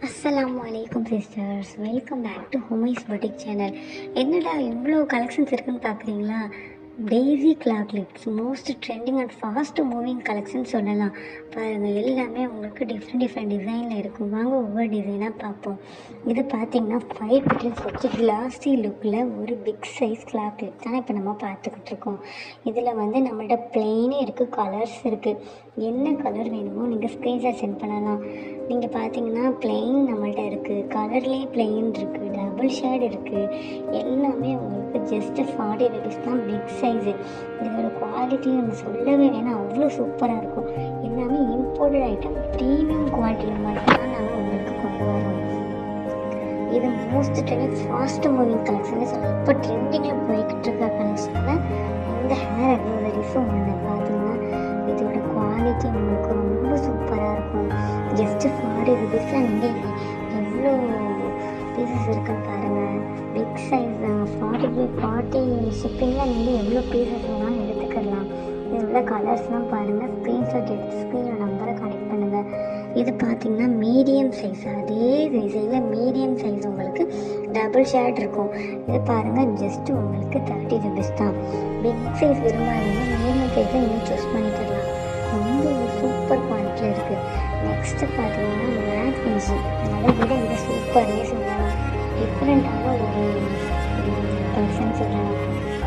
அஸ்ஸலாமு அலைக்கும் sisters, welcome back to Humais boutique channel. என்னடா இவ்வளோ கலெக்ஷன்ஸ் இருக்குன்னு பார்க்குறீங்களா? டெய்ஸி கிளாத்லிட்ஸ் most trending and fast moving collection சொல்லலாம். பாருங்கள், எல்லாமே உங்களுக்கு டிஃப்ரெண்ட் டிசைனில் இருக்கும். வாங்க ஒவ்வொரு டிசைனாக பார்ப்போம். இது பார்த்திங்கன்னா 5 பெட்டல்ஸ் வச்சு கிளாஸி லுக்கில் ஒரு பிக் சைஸ் கிளாத்லிட் தான் இப்போ நம்ம பார்த்துக்கிட்டு இருக்கோம். இதில் வந்து நம்மள்ட்ட பிளெயினே இருக்குது, கலர்ஸ் இருக்குது. என்ன கலர் வேணுமோ நீங்கள் ஸ்க்ரீன்ஷாட் சென்ட் பண்ணலாம். நீங்கள் பார்த்தீங்கன்னா பிளெயின் நம்மள்ட்ட இருக்குது, கலர்லேயே பிளெயின் இருக்குது, டபுள் ஷேட் இருக்குது. எல்லாமே உங்களுக்கு ஜஸ்ட்டு 40 rupees தான், பிக் சைஸு. இதோட குவாலிட்டி நம்ம சொல்லவே வேணாம், அவ்வளோ சூப்பராக இருக்கும். எல்லாமே இம்போர்ட்டட் ஐட்டம், ப்ரீமியம் குவாலிட்டியில் மட்டும்தான் நாங்கள் உங்களுக்கு கொண்டு வரோம். இது most trending fast moving collection சொல்லலாம். இப்போ ட்ரெண்டிங்கில் போய்கிட்டு இருக்க கலெக்ஷனில் இந்த ஹேர் அக்சசரிஸும் ஒன்று. பார்த்தீங்கன்னா இதோட குவாலிட்டி உங்களுக்கு ரொம்ப சூப்பராக இருக்கும். ஜஸ்ட்டு 40 rupeesல நீங்கள் எவ்வளோ பீசஸ் இருக்குன்னு பாருங்கள். பிக் சைஸ் 40 ஷிப்பிங்கில் நீங்கள் எவ்வளோ பீசஸ் வேணாலும் எடுத்துக்கலாம். இதில் உள்ள கலர்ஸ்லாம் பாருங்கள், ஸ்க்ரீன்ஷாட் எடுத்து ஸ்க்ரீனில் நம்பரை கனெக்ட் பண்ணுங்கள். இது பார்த்திங்கன்னா மீடியம் சைஸ், அதே டிசைனில் மீடியம் சைஸ் உங்களுக்கு டபுள் ஷேட் இருக்கும். இது பாருங்கள், ஜஸ்ட்டு உங்களுக்கு 30 rupees தான். பிக் சைஸ் விரும்பாதீங்க, மீடியம் சைஸை நீங்கள் சூஸ் பண்ணிக்கலாம். ரொம்ப சூப்பர் குவாலிட்டியில் இருக்குது. நெக்ஸ்ட்டு பார்த்தீங்கன்னா மேட் ஃபினிஷிங், அதை விட இந்த சூப்பர்னே சொல்லலாம். டிஃப்ரெண்ட்டான ஒரு பர்சன் சொல்லலாம்.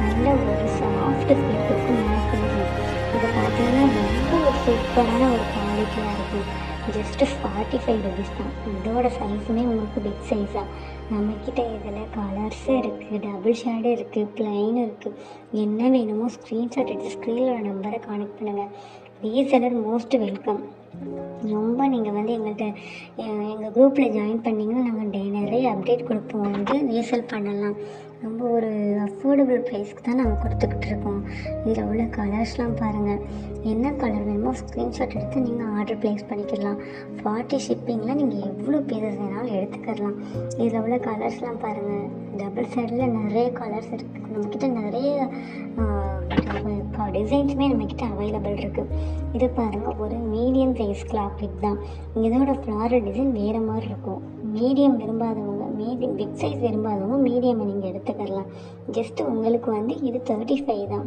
நல்ல ஒரு சாஃப்ட் ஃபீல் கொடுக்கும் மேட் ஃபினிஷிங். இது பார்த்தீங்கன்னா ரொம்ப ஒரு சூப்பரான ஒரு குவாலிட்டியாக இருக்கும். ஜஸ்ட்டு 45 rupees தான். இதோட சைஸுமே உங்களுக்கு பிக் சைஸாக. நம்மக்கிட்ட இதில் கலர்ஸும் இருக்குது, டபுள் ஷேடும் இருக்குது, ப்ளைன் இருக்குது. என்ன வேணுமோ ஸ்க்ரீன்ஷாட் எடுத்து ஸ்க்ரீனோட நம்பரை கான்டெக்ட் பண்ணுங்கள். Reseller most welcome. ரொம்ப நீங்கள் வந்து எங்கள்கிட்ட எங்கள் குரூப்பில் ஜாயின் பண்ணிங்கன்னா நாங்கள் நிறைய அப்டேட் கொடுப்போம், வந்து ரீசேல் பண்ணலாம். ரொம்ப ஒரு அஃபோர்டபுள் ப்ரைஸ்க்கு தான் நாங்கள் கொடுத்துக்கிட்டு இருக்கோம். இதில் உள்ள கலர்ஸ்லாம் பாருங்கள், என்ன கலர் வேணுமோ ஸ்க்ரீன்ஷாட் எடுத்து நீங்கள் ஆர்டர் ப்ளேஸ் பண்ணிக்கலாம். 40 ஷிப்பிங்கில் நீங்கள் எவ்வளோ பீசஸ் வேணாலும் எடுத்துக்கலாம். இதில் உள்ள கலர்ஸ்லாம் பாருங்கள், டபுள் சைடில் நிறைய கலர்ஸ் இருக்குது. நம்மக்கிட்ட நிறைய டிசைன்ஸுமே நம்மக்கிட்ட அவைலபிள் இருக்குது. இது பாருங்கள், ஒரு மீடியம் சைஸ் கிளாத்லிட் தான். இதோட ஃப்ளாரல் டிசைன் வேறு மாதிரி இருக்கும். மீடியம் விரும்பாதவங்க, பிக் சைஸ் விரும்பாதவங்க மீடியமை நீங்கள் எடுத்துக்கலாம். ஜஸ்ட்டு உங்களுக்கு வந்து இது 35 தான்.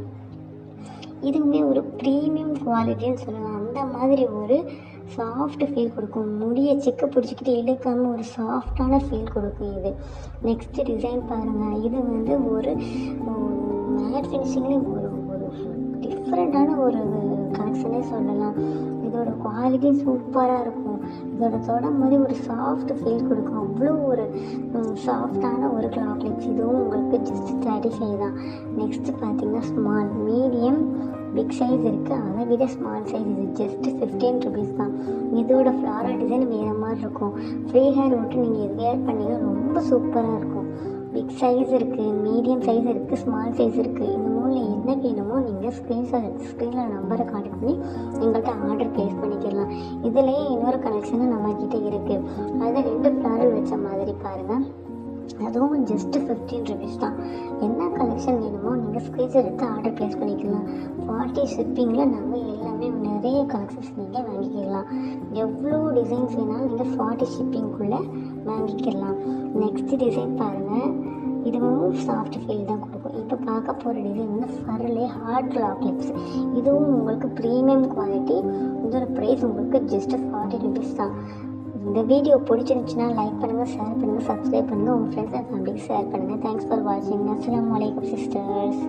இதுவுமே ஒரு ப்ரீமியம் குவாலிட்டின்னு சொல்லலாம். அந்த மாதிரி ஒரு சாஃப்ட் ஃபீல் கொடுக்கும். முடியை சிக்க பிடிச்சிக்கிட்டு இழுக்காமல் ஒரு சாஃப்டான ஃபீல் கொடுக்கும் இது. நெக்ஸ்ட்டு டிசைன் பாருங்கள், இது வந்து ஒரு மேட் ஃபினிஷிங்லேயும் ஒரு டிஃப்ரெண்ட்டான ஒரு கலெக்ஷனே சொல்லலாம். இதோட குவாலிட்டி சூப்பராக இருக்கும். இதோட தொடும் போது ஒரு சாஃப்ட் ஃபீல் கொடுக்கும். அவ்வளோ ஒரு சாஃப்டான ஒரு கிளாத்லிட்ஸ். இதுவும் உங்களுக்கு ஜஸ்ட் 35 தான். நெக்ஸ்ட்டு பார்த்தீங்கன்னா ஸ்மால், மீடியம், பிக் சைஸ் இருக்குது. அதை விட ஸ்மால் சைஸ் இது ஜஸ்ட்டு 15 rupees தான். இதோட ஃப்ளாரல் டிசைன் வேறு மாதிரி இருக்கும். ஃப்ரீ ஹேர் விட்டு நீங்கள் இது வேர் பண்ணிங்கன்னா ரொம்ப சூப்பராக இருக்கும். பிக் சைஸ் இருக்குது, மீடியம் சைஸ் இருக்குது, ஸ்மால் சைஸ் இருக்குது. இந்த மூணில் என்ன வேணுமோ நீங்கள் ஸ்க்ரீனில் நம்பரை கான்டெக்ட் பண்ணி எங்கள்கிட்ட ஆர்டர் ப்ளேஸ் பண்ணிக்கலாம். இதுலேயே இன்னொரு கலெக்ஷனும் நம்மக்கிட்ட இருக்குது. அது 2 ஃப்ளாரல் வச்ச மாதிரி பாருங்கள், அதுவும் ஜஸ்ட்டு 15 rupees தான். என்ன கலெக்ஷன் வேணுமோ நீங்கள் ஸ்க்ரீன்ஷாட் எடுத்து ஆர்டர் ப்ளேஸ் பண்ணிக்கலாம். 40 ஷிப்பிங்கில் நாங்கள் எல்லாமே நிறைய கலெக்ஷன்ஸ் நீங்கள் வாங்கிக்கலாம். எவ்வளோ டிசைன்ஸ் வேணாலும் நீங்கள் 40 ஷிப்பிங்குள்ளே வாங்கிக்கலாம். நெக்ஸ்ட் டிசைன் பாருங்கள், இதுவும் சாஃப்ட் ஃபீல் தான் கொடுக்கும். இப்போ பார்க்க போகிற டிசைன் வந்து ஃபர்லே ஹார்ட் கிளாத்லிட்ஸ். இதுவும் உங்களுக்கு ப்ரீமியம் குவாலிட்டி. இதோட ப்ரைஸ் உங்களுக்கு ஜஸ்ட்டு 40 rupees தான். இந்த வீடியோ பிடிச்சிருந்துச்சுன்னா லைக் பண்ணுங்கள், ஷேர் பண்ணுங்கள், சப்ஸ்கிரைப் பண்ணுங்கள், உங்கள் ஃப்ரெண்ட்ஸ் அண்ட் ஃபேமிலிக்கு ஷேர் பண்ணுங்கள். தேங்க்ஸ் ஃபார் வாட்சிங். அஸ்ஸலாமு அலைக்கும் சிஸ்டர்ஸ்.